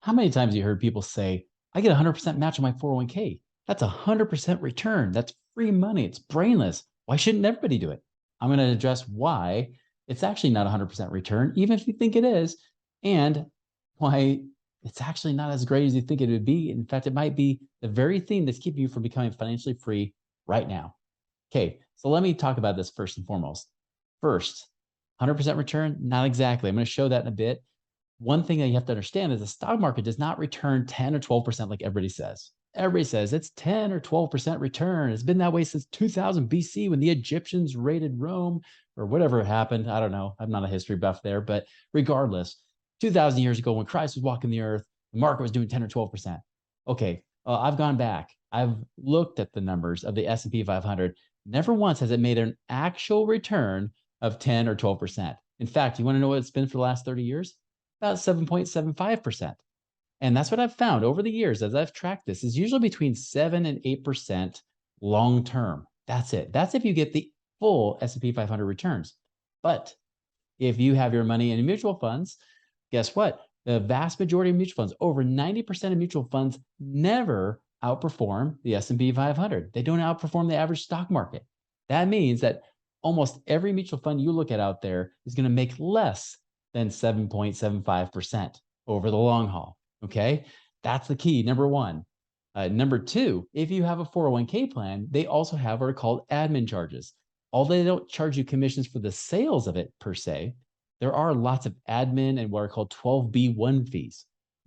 How many times have you heard people say, I get 100% match on my 401k? That's 100% return. That's free money. It's brainless. Why shouldn't everybody do it? I'm going to address why it's actually not 100% return, even if you think it is, and why it's actually not as great as you think it would be. In fact, it might be the very thing that's keeping you from becoming financially free right now. Okay, so let me talk about this first and foremost. First, 100% return? Not exactly. I'm going to show that in a bit. One thing that you have to understand is the stock market does not return 10 or 12% like everybody says. Everybody says it's 10 or 12% return. It's been that way since 2000 BC when the Egyptians raided Rome or whatever happened. I don't know. I'm not a history buff there, but regardless, 2000 years ago when Christ was walking the earth, the market was doing 10 or 12%. Okay, I've gone back. I've looked at the numbers of the S&P 500. Never once has it made an actual return of 10 or 12%. In fact, you want to know what it's been for the last 30 years? About 7.75%. And that's what I've found over the years as I've tracked this is usually between 7 and 8% long term. That's it. That's if you get the full S&P 500 returns. But if you have your money in mutual funds, guess what? The vast majority of mutual funds, over 90% of mutual funds never outperform the S&P 500. They don't outperform the average stock market. That means that almost every mutual fund you look at out there is going to make less than 7.75% over the long haul. Okay, that's the key. Number one. Number two, if you have a 401k plan, they also have what are called admin charges. Although they don't charge you commissions for the sales of it per se, there are lots of admin and what are called 12B1 fees.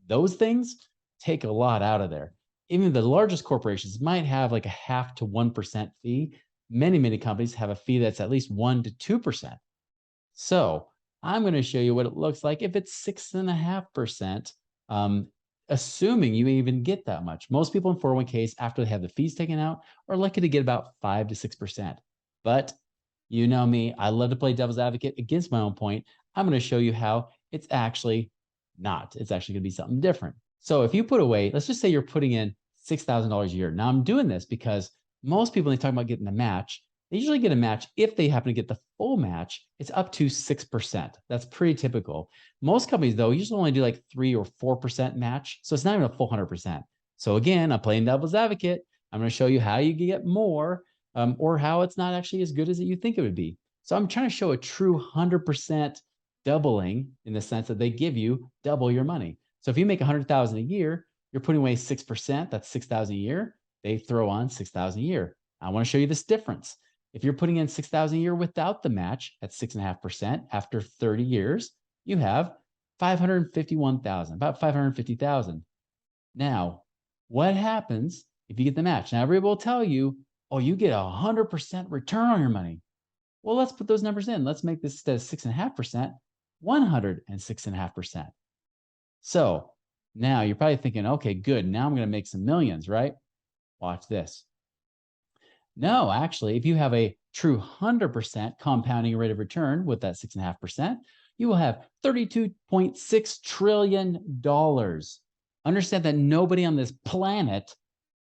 Those things take a lot out of there. Even the largest corporations might have like a 0.5 to 1% fee. Many companies have a fee that's at least 1 to 2%. So I'm going to show you what it looks like if it's 6.5%, assuming you even get that much. Most people in 401ks, after they have the fees taken out, are lucky to get about 5 to 6%. But you know me, I love to play devil's advocate against my own point. I'm going to show you how it's actually not. It's actually going to be something different. So if you put away, let's just say you're putting in $6,000 a year. Now I'm doing this because most people, when they talk about getting a match, they usually get a match. If they happen to get the full match, it's up to 6%. That's pretty typical. Most companies, though, usually only do like 3 or 4% match. So it's not even a full 100%. So again, I'm playing devil's advocate. I'm going to show you how you can get more or how it's not actually as good as you think it would be. So I'm trying to show a true 100% doubling in the sense that they give you double your money. So if you make 100,000 a year, you're putting away 6%. That's 6,000 a year. They throw on 6,000 a year. I want to show you this difference. If you're putting in 6,000 a year without the match at 6.5% after 30 years, you have 551,000, about 550,000. Now, what happens if you get the match? Now, everybody will tell you, oh, you get 100% return on your money. Well, let's put those numbers in. Let's make this instead of 6.5%, 106.5%. So now you're probably thinking, okay, good. Now I'm going to make some millions, right? Watch this. No, actually, if you have a true 100% compounding rate of return with that 6.5%, you will have $32.6 trillion. Understand that nobody on this planet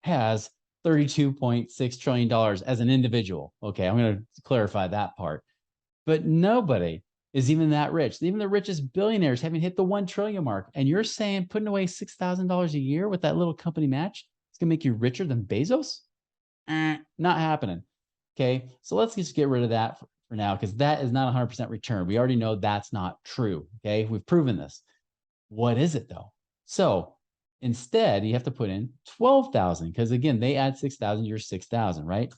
has $32.6 trillion as an individual. Okay, I'm going to clarify that part. But nobody is even that rich. Even the richest billionaires haven't hit the 1 trillion mark. And you're saying putting away $6,000 a year with that little company match is going to make you richer than Bezos? Not happening. Okay, so let's just get rid of that for now because that is not 100% return. We already know that's not true. Okay, we've proven this. What is it though? So instead, you have to put in 12,000 because again, they add 6,000, you're 6,000, right?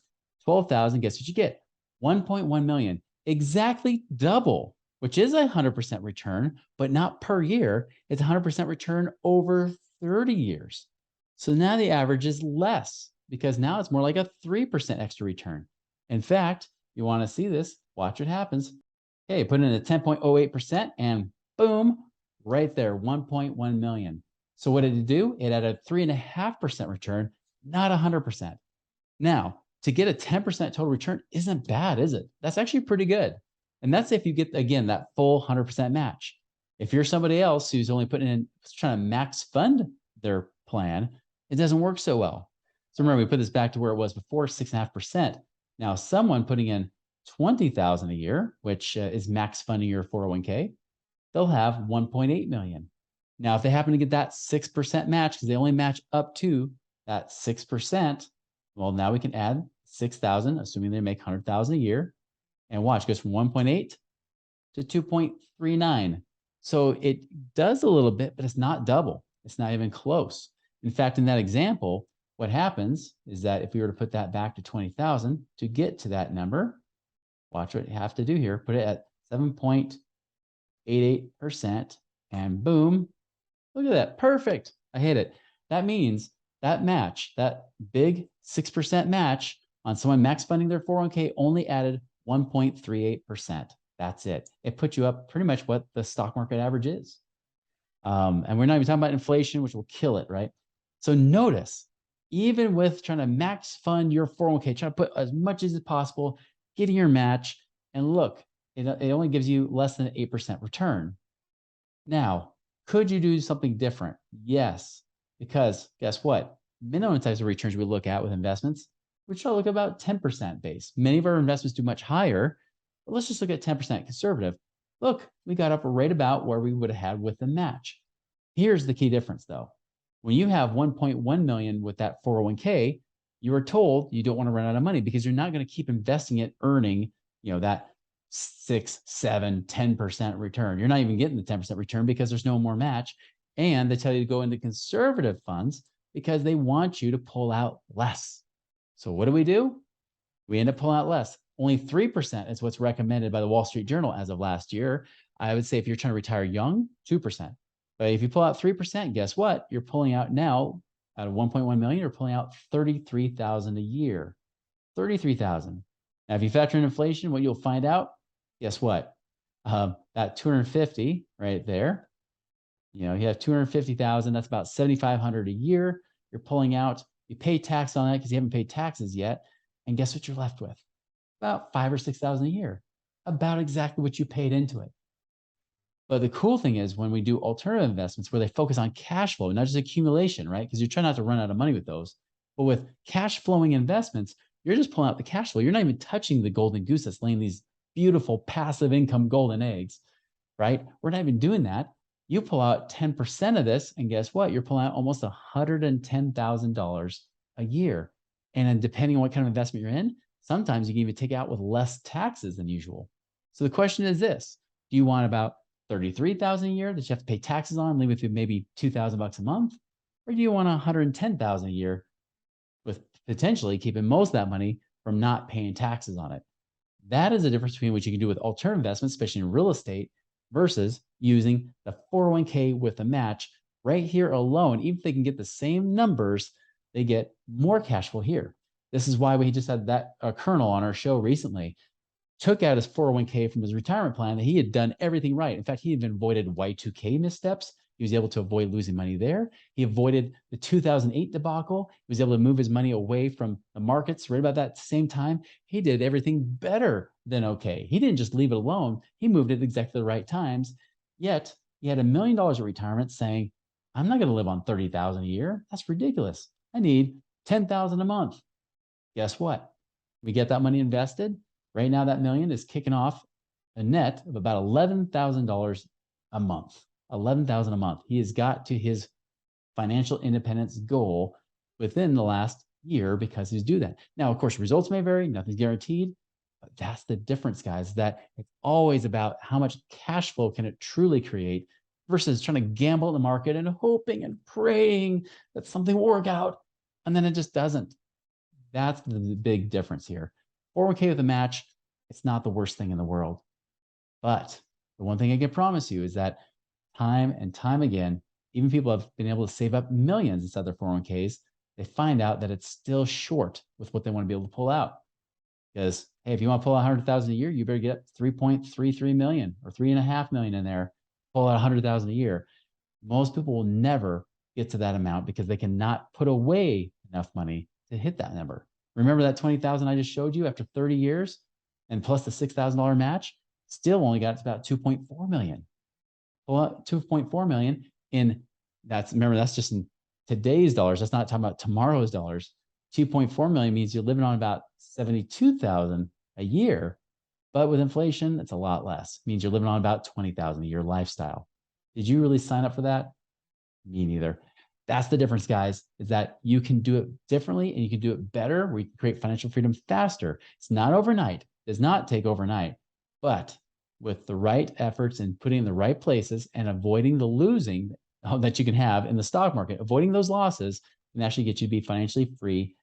12,000, guess what you get? 1.1 million, exactly double, which is 100% return, but not per year. It's 100% return over 30 years. So now the average is less because now it's more like a 3% extra return. In fact, you want to see this, watch what happens. Okay, put in a 10.08% and boom, right there, 1.1 million. So what did it do? It had a 3.5% return, not 100%. Now, to get a 10% total return isn't bad, is it? That's actually pretty good. And that's if you get, again, that full 100% match. If you're somebody else who's only putting in, trying to max fund their plan, it doesn't work so well. So remember, we put this back to where it was before, 6.5%. Now, someone putting in 20,000 a year, which is max funding your 401k, they'll have 1.8 million. Now, if they happen to get that 6% match, because they only match up to that 6%, well, now we can add 6,000, assuming they make 100,000 a year. And watch, it goes from 1.8 to 2.39. So it does a little bit, but it's not double. It's not even close. In fact, in that example, what happens is that if we were to put that back to 20,000 to get to that number, watch what you have to do here. Put it at 7.88%, and boom, look at that. Perfect. I hit it. That means that match, that big 6% match on someone max funding their 401k only added 1.38%. That's it. It put you up pretty much what the stock market average is. And we're not even talking about inflation, which will kill it, right? So notice, even with trying to max fund your 401k, try to put as much as possible, getting your match, and look, it only gives you less than 8% return. Now, could you do something different? Yes, because guess what? Minimum types of returns we look at with investments, we try to look at about 10% base. Many of our investments do much higher, but let's just look at 10% conservative. Look, we got up right about where we would have had with the match. Here's the key difference though. When you have 1.1 million with that 401k, you are told you don't want to run out of money because you're not going to keep investing it, earning, that 6, 7, 10% return. You're not even getting the 10% return because there's no more match. And they tell you to go into conservative funds because they want you to pull out less. So what do? We end up pulling out less. Only 3% is what's recommended by the Wall Street Journal as of last year. I would say if you're trying to retire young, 2%. But if you pull out 3%, guess what? You're pulling out now, out of 1.1 million, you're pulling out 33,000 a year. 33,000. Now, if you factor in inflation, what you'll find out, guess what? That 250 right there, you have 250,000, that's about 7,500 a year. You're pulling out, you pay tax on that because you haven't paid taxes yet. And guess what you're left with? About 5,000 or 6,000 a year, about exactly what you paid into it. But the cool thing is when we do alternative investments where they focus on cash flow, not just accumulation, right? Because you're trying not to run out of money with those. But with cash flowing investments, you're just pulling out the cash flow. You're not even touching the golden goose that's laying these beautiful passive income golden eggs, right? We're not even doing that. You pull out 10% of this, and guess what? You're pulling out almost $110,000 a year. And then depending on what kind of investment you're in, sometimes you can even take it out with less taxes than usual. So the question is this: do you want about 33,000 a year that you have to pay taxes on, leave with you maybe $2,000 a month? Or do you want 110,000 a year with potentially keeping most of that money from not paying taxes on it? That is the difference between what you can do with alternative investments, especially in real estate, versus using the 401k with a match. Right here alone, even if they can get the same numbers, they get more cash flow here. This is why we just had that colonel on our show recently took out his 401k from his retirement plan that he had done everything right. In fact, he even avoided Y2K missteps. He was able to avoid losing money there. He avoided the 2008 debacle. He was able to move his money away from the markets right about that same time. He did everything better than okay. He didn't just leave it alone. He moved it exactly the right times. Yet he had $1 million of retirement saying, I'm not going to live on 30,000 a year. That's ridiculous. I need 10,000 a month. Guess what? We get that money invested. Right now, that million is kicking off a net of about $11,000 a month. 11,000 a month. He has got to his financial independence goal within the last year because he's doing that. Now, of course, results may vary. Nothing's guaranteed. But that's the difference, guys, that it's always about how much cash flow can it truly create versus trying to gamble in the market and hoping and praying that something will work out, and then it just doesn't. That's the big difference here. 401k with a match, it's not the worst thing in the world. But the one thing I can promise you is that time and time again, even people have been able to save up millions inside their 401ks, they find out that it's still short with what they want to be able to pull out. Because, hey, if you want to pull out 100,000 a year, you better get up 3.33 million or 3.5 million in there, pull out 100,000 a year. Most people will never get to that amount because they cannot put away enough money to hit that number. Remember that 20,000 I just showed you after 30 years and plus the $6,000 match, still only got to about 2.4 million. Well, 2.4 million remember, that's just in today's dollars. That's not talking about tomorrow's dollars. 2.4 million means you're living on about 72,000 a year, but with inflation, it's a lot less. It means you're living on about 20,000 a year lifestyle. Did you really sign up for that? Me neither. That's the difference, guys, is that you can do it differently and you can do it better. We can create financial freedom faster. It's not overnight, it does not take overnight, but with the right efforts and putting in the right places and avoiding the losing that you can have in the stock market, avoiding those losses can actually get you to be financially free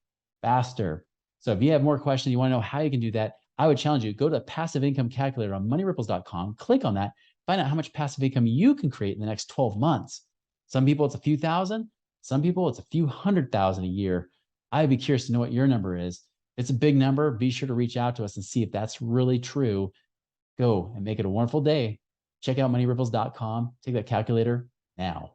faster. So if you have more questions, you want to know how you can do that, I would challenge you, go to the passive income calculator on moneyripples.com, click on that, find out how much passive income you can create in the next 12 months. Some people it's a few thousand, some people it's a few 100,000 a year. I'd be curious to know what your number is. If it's a big number, be sure to reach out to us and see if that's really true. Go and make it a wonderful day. Check out moneyripples.com. Take that calculator now.